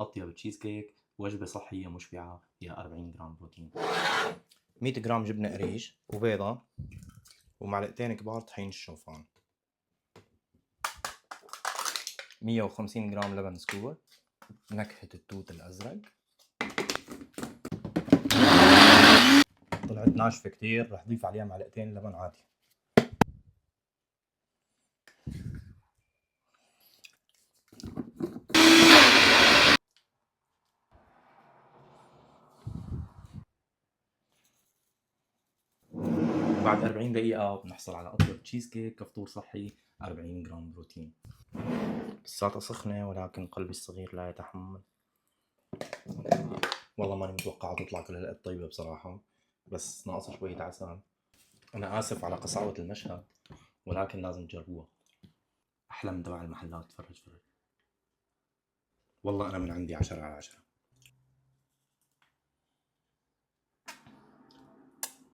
أطيب تشيز كيك، وجبة صحية مشبعة، فيها 40 جرام بروتين. 100 جرام جبنة قريش وبيضة ومعلقتين كبار طحين الشوفان. 150 جرام لبن سكور، نكهة التوت الأزرق. طلعت ناشفة كتير، رح ضيف عليها معلقتين لبن عادي. بعد 40 دقيقة بنحصل على أطيب تشيز كيك كفطور صحي، 40 جرام بروتين. لساتها سخنة ولكن قلبي الصغير لا يتحمل. والله ماني متوقع تطلع كل هالقد طيبة بصراحة، بس ناقصة شوية عسل. أنا آسف على قساوة المشهد، ولكن لازم تجربوها. أحلى من تبع المحلات. فرج. والله أنا من عندي 10/10.